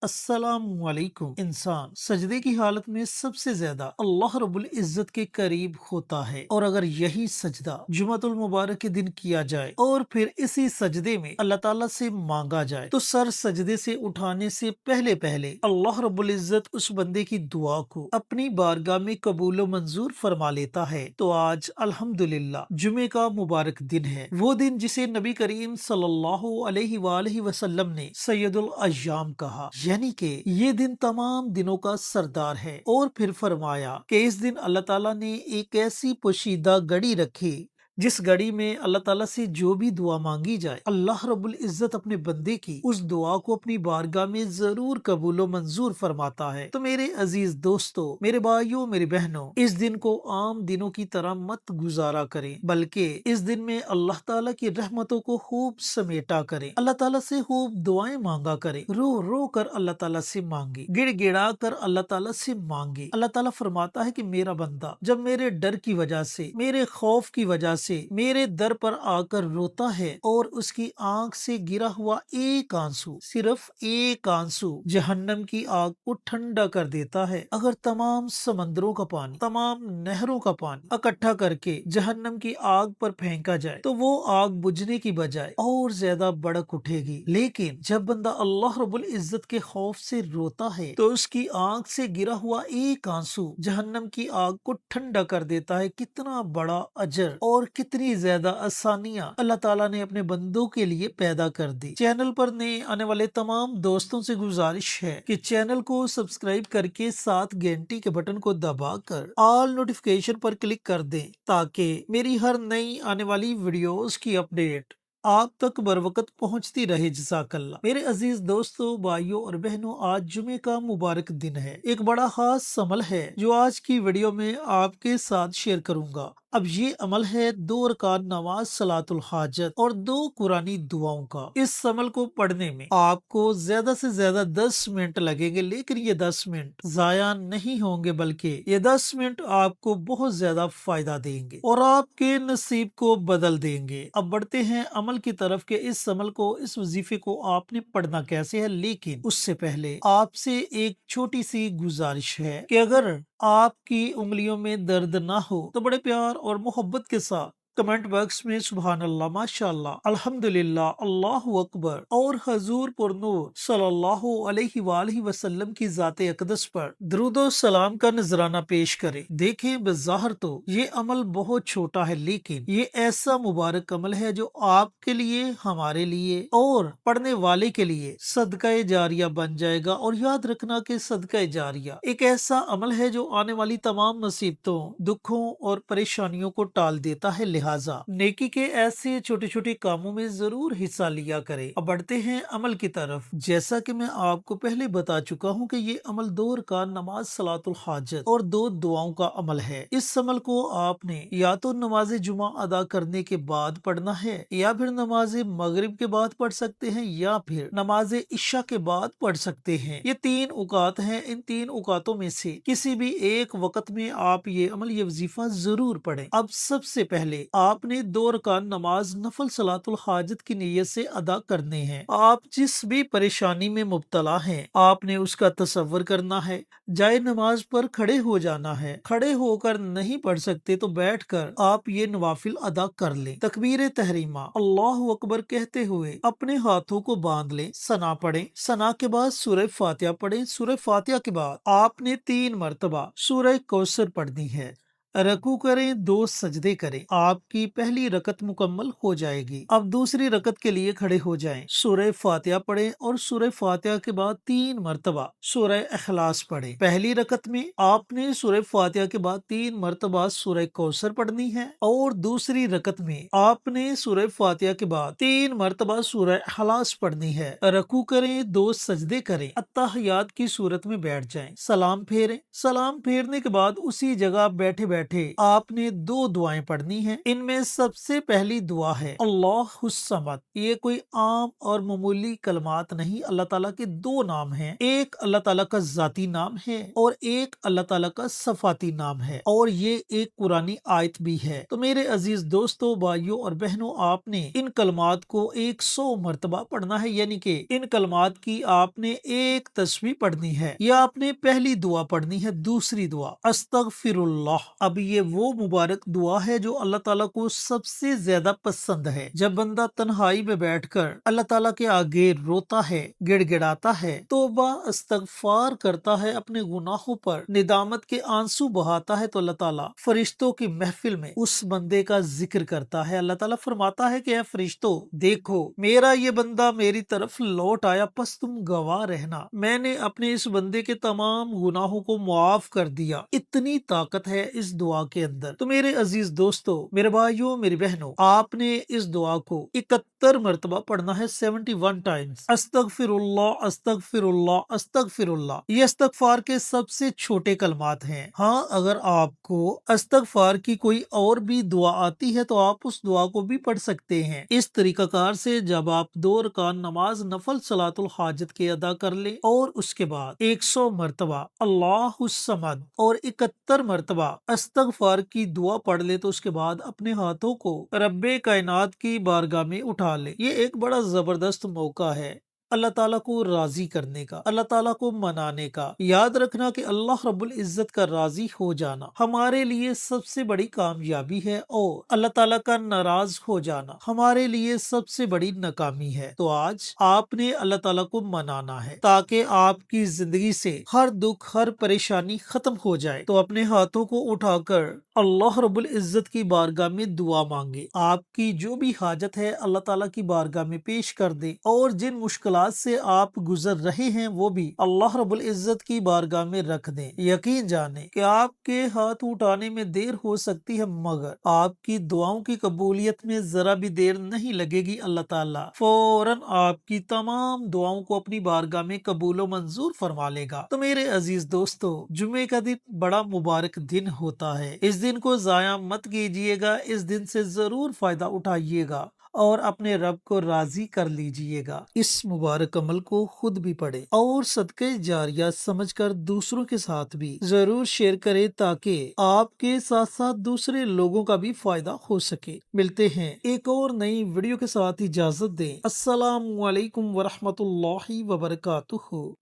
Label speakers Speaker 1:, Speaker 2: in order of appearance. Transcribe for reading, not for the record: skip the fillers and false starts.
Speaker 1: अस्सलामुअलैकुम। इंसान सजदे की हालत में सबसे ज्यादा अल्लाह रब्बुल इज्जत के करीब होता है, और अगर यही सजदा जुमातुल मुबारक के दिन किया जाए और फिर इसी सजदे में अल्लाह ताला से मांगा जाए तो सर सजदे से उठाने से पहले पहले अल्लाह रब्बुल इज्जत उस बंदे की दुआ को अपनी बारगाह में कबूल व मंजूर फरमा लेता है। तो आज अल्हम्दुलिल्लाह जुमे का मुबारक दिन है, वो दिन जिसे नबी करीम सल्लल्लाहु अलैहि वसल्लम ने सैयदुल अय्याम कहा, यानी कि ये दिन तमाम दिनों का सरदार है। और फिर फरमाया कि इस दिन अल्लाह ताला ने एक ऐसी पोशीदा घड़ी रखी जिस घड़ी में अल्लाह ताला से जो भी दुआ मांगी जाए अल्लाह रब्बुल इज्जत अपने बंदे की उस दुआ को अपनी बारगाह में जरूर कबूल मंजूर फरमाता है। तो मेरे अजीज दोस्तों, मेरे भाइयों, मेरी बहनों, इस दिन को आम दिनों की तरह मत गुजारा करें, बल्कि इस दिन में अल्लाह ताला की रहमतों को खूब समेटा करें, अल्लाह ताला से खूब दुआएं मांगा करें, रो रो कर अल्लाह ताला से मांगे, गिड़गिड़ा कर अल्लाह ताला से मांगे। अल्लाह ताला फरमाता है कि मेरा बंदा जब मेरे डर की वजह से, मेरे खौफ की वजह से मेरे दर पर आकर रोता है और उसकी आंख से गिरा हुआ एक आंसू, सिर्फ एक आंसू जहन्नम की आग को ठंडा कर देता है। अगर तमाम समंदरों का पानी, तमाम नहरों का पानी इकट्ठा करके जहन्नम की आग पर फेंका जाए तो वो आग बुझने की बजाय और ज्यादा भड़क उठेगी। लेकिन जब बंदा अल्लाह रब्बुल इज्जत के खौफ से रोता है तो उसकी आंख से गिरा हुआ एक आंसू जहन्नम की आग को ठंडा कर देता है। कितना बड़ा अजर और कितनी ज्यादा आसानियां अल्लाह ताला ने अपने बंदों के लिए पैदा कर दी। चैनल पर नए आने वाले तमाम दोस्तों से गुजारिश है कि चैनल को सब्सक्राइब करके साथ घंटी के बटन को दबाकर ऑल नोटिफिकेशन पर क्लिक कर दें, ताकि मेरी हर नई आने वाली वीडियोस की अपडेट आप तक बर वक्त पहुंचती रहे। जज़ाकल्लाह। मेरे अजीज दोस्तों, भाइयों और बहनों, आज जुमे का मुबारक दिन है। एक बड़ा खास अमल है जो आज की वीडियो में आपके साथ शेयर करूंगा। अब ये अमल है 2 रकात नमाज सलातुल हाजत और 2 कुरानी दुआओं का। इस अमल को पढ़ने में आपको ज्यादा से ज्यादा 10 मिनट लगेंगे, लेकिन ये 10 मिनट जाया नहीं होंगे, बल्कि ये 10 मिनट आपको बहुत ज्यादा फायदा देंगे और आपके नसीब को बदल देंगे। अब बढ़ते हैं अमल की तरफ के इस अमल को, इस वजीफे को आपने पढ़ना कैसे है। लेकिन उससे पहले आपसे एक छोटी सी गुजारिश है कि अगर आपकी उंगलियों में दर्द ना हो तो बड़े प्यार और मोहब्बत के साथ कमेंट बॉक्स में सुभान अल्लाह, माशाअल्लाह, अल्हम्दुलिल्लाह, अल्लाहु अकबर और हजूर पुरनूर सल्लल्लाहु अलैहि वसल्लम की जाते अकदस पर दरूदो सलाम का नजराना पेश करें। देखें, बज़ाहिर तो ये अमल बहुत छोटा है, लेकिन ये ऐसा मुबारक अमल है जो आपके लिए, हमारे लिए और पढ़ने वाले के लिए सदका जारिया बन जाएगा। और याद रखना कि सदका जारिया एक ऐसा अमल है जो आने वाली तमाम मुसीबतों, दुखों और परेशानियों को टाल देता है। लिहाजा नेकी के ऐसे छोटे छोटे कामों में जरूर हिस्सा लिया करें। अब बढ़ते हैं अमल की तरफ। जैसा कि मैं आपको पहले बता चुका हूँ कि ये अमल 2 रकात नमाज सलातुल हाजत और 2 दुआओं का अमल है। इस अमल को आपने या तो नमाज जुमा अदा करने के बाद पढ़ना है, या फिर नमाज मगरिब के बाद पढ़ सकते हैं, या फिर नमाज इशा के बाद पढ़ सकते हैं। ये 3 औकात हैं। इन 3 औकातों में से किसी भी एक वक्त में आप ये अमल, ये वजीफा जरूर पढ़ें। अब सबसे पहले आपने 2 रकात नमाज नफल सलातुल हाजत की नीयत से अदा करने हैं। आप जिस भी परेशानी में मुब्तला हैं आपने उसका तसव्वुर करना है। जाए नमाज पर खड़े हो जाना है। खड़े होकर नहीं पढ़ सकते तो बैठकर आप ये नवाफिल अदा कर लें। तकबीर तहरीमा अल्लाहु अकबर कहते हुए अपने हाथों को बांध लें। सना पढ़ें। सना के बाद सूरह फातिहा पढ़ें। सूरह फातिहा के बाद आपने 3 मरतबा सूरह कौसर पढ़नी है। रकू करें, 2 सजदे करें। आपकी पहली रकत मुकम्मल हो जाएगी। अब दूसरी रकत के लिए खड़े हो जाएं। सूरह फातिहा पढ़ें और सूरह फातिहा के बाद 3 मरतबा सूरह इखलास पढ़ें। पहली रकत में आपने सूरह फातिहा के बाद 3 मरतबा सूरह कौसर पढ़नी है, और दूसरी रकत में आपने सूरह फातिहा के बाद 3 मरतबा सूरह इखलास पढ़नी है। रकू करें, 2 सजदे करें, अत्तहियात की सूरत में बैठ जाएं। सलाम फेरें। सलाम फेरने के बाद उसी जगह बैठे بیٹھے آپ نے دو دعائیں پڑھنی ہیں۔ ان میں سب سے پہلی دعا ہے اللہ الصمد۔ یہ کوئی عام اور معمولی کلمات نہیں، اللہ تعالیٰ کے دو نام ہیں، ایک اللہ تعالیٰ کا ذاتی نام ہے اور ایک اللہ تعالیٰ کا صفاتی نام ہے، اور یہ ایک قرآنی آیت بھی ہے۔ تو میرے عزیز دوستو، بھائیوں اور بہنوں، آپ نے ان کلمات کو 100 مرتبہ پڑھنا ہے، یعنی کہ ان کلمات کی آپ نے ایک تسبیح پڑھنی ہے، یا آپ نے پہلی دعا پڑھنی ہے۔ دوسری دعا استغفر اللہ۔ اب یہ وہ مبارک دعا ہے جو اللہ تعالیٰ کو سب سے زیادہ پسند ہے۔ جب بندہ تنہائی میں بیٹھ کر اللہ تعالیٰ کے آگے روتا ہے، گڑ گڑاتا ہے، توبہ استغفار کرتا ہے، اپنے گناہوں پر ندامت کے آنسو بہاتا ہے، تو اللہ تعالیٰ فرشتوں کی محفل میں اس بندے کا ذکر کرتا ہے۔ اللہ تعالیٰ فرماتا ہے کہ اے فرشتوں، دیکھو میرا یہ بندہ میری طرف لوٹ آیا، پس تم گواہ رہنا، میں نے اپنے اس بندے کے تمام گناہوں کو معاف کر دیا۔ اتنی طاقت ہے اس دعا کے اندر۔ تو میرے عزیز دوستو، میرے بھائیوں، میری بہنوں، آپ نے اس دعا کو 71 مرتبہ پڑھنا ہے، 71 ٹائمز۔ استغفر اللہ، استغفر اللہ، استغفر اللہ۔ یہ استغفار کے سب سے چھوٹے کلمات ہیں۔ ہاں، اگر آپ کو استغفار کی کوئی اور بھی دعا آتی ہے تو آپ اس دعا کو بھی پڑھ سکتے ہیں۔ اس طریقہ کار سے جب آپ 2 رکعت نماز نفل صلاۃ الحاجت کے ادا کر لیں اور اس کے بعد 100 مرتبہ اللہ الصمد اور 71 مرتبہ استغفار کی دعا پڑھ لے، تو اس کے بعد اپنے ہاتھوں کو رب کائنات کی بارگاہ میں اٹھا لے۔ یہ ایک بڑا زبردست موقع ہے اللہ تعالیٰ کو راضی کرنے کا، اللہ تعالیٰ کو منانے کا۔ یاد رکھنا کہ اللہ رب العزت کا راضی ہو جانا ہمارے لیے سب سے بڑی کامیابی ہے، اور اللہ تعالیٰ کا ناراض ہو جانا ہمارے لیے سب سے بڑی ناکامی ہے۔ تو آج آپ نے اللہ تعالیٰ کو منانا ہے تاکہ آپ کی زندگی سے ہر دکھ، ہر پریشانی ختم ہو جائے۔ تو اپنے ہاتھوں کو اٹھا کر اللہ رب العزت کی بارگاہ میں دعا مانگے، آپ کی جو بھی حاجت ہے اللہ تعالیٰ کی بارگاہ میں پیش کر دیں، اور جن مشکلات سے آپ گزر رہے ہیں وہ بھی اللہ رب العزت کی بارگاہ میں رکھ دیں۔ یقین جانیں کہ آپ کے ہاتھ اٹھانے میں دیر ہو سکتی ہے، مگر آپ کی دعاؤں کی قبولیت میں ذرا بھی دیر نہیں لگے گی۔ اللہ تعالیٰ فوراً آپ کی تمام دعاؤں کو اپنی بارگاہ میں قبول و منظور فرما لے گا۔ تو میرے عزیز دوستو، جمعے کا دن بڑا مبارک دن ہوتا ہے، اس دن کو ضائع مت کیجیے گا، اس دن سے ضرور فائدہ اٹھائیے گا اور اپنے رب کو راضی کر لیجئے گا۔ اس مبارک عمل کو خود بھی پڑھیں اور صدقہ جاریہ سمجھ کر دوسروں کے ساتھ بھی ضرور شیئر کریں، تاکہ آپ کے ساتھ ساتھ دوسرے لوگوں کا بھی فائدہ ہو سکے۔ ملتے ہیں ایک اور نئی ویڈیو کے ساتھ، اجازت دیں۔ السلام علیکم ورحمۃ اللہ وبرکاتہ۔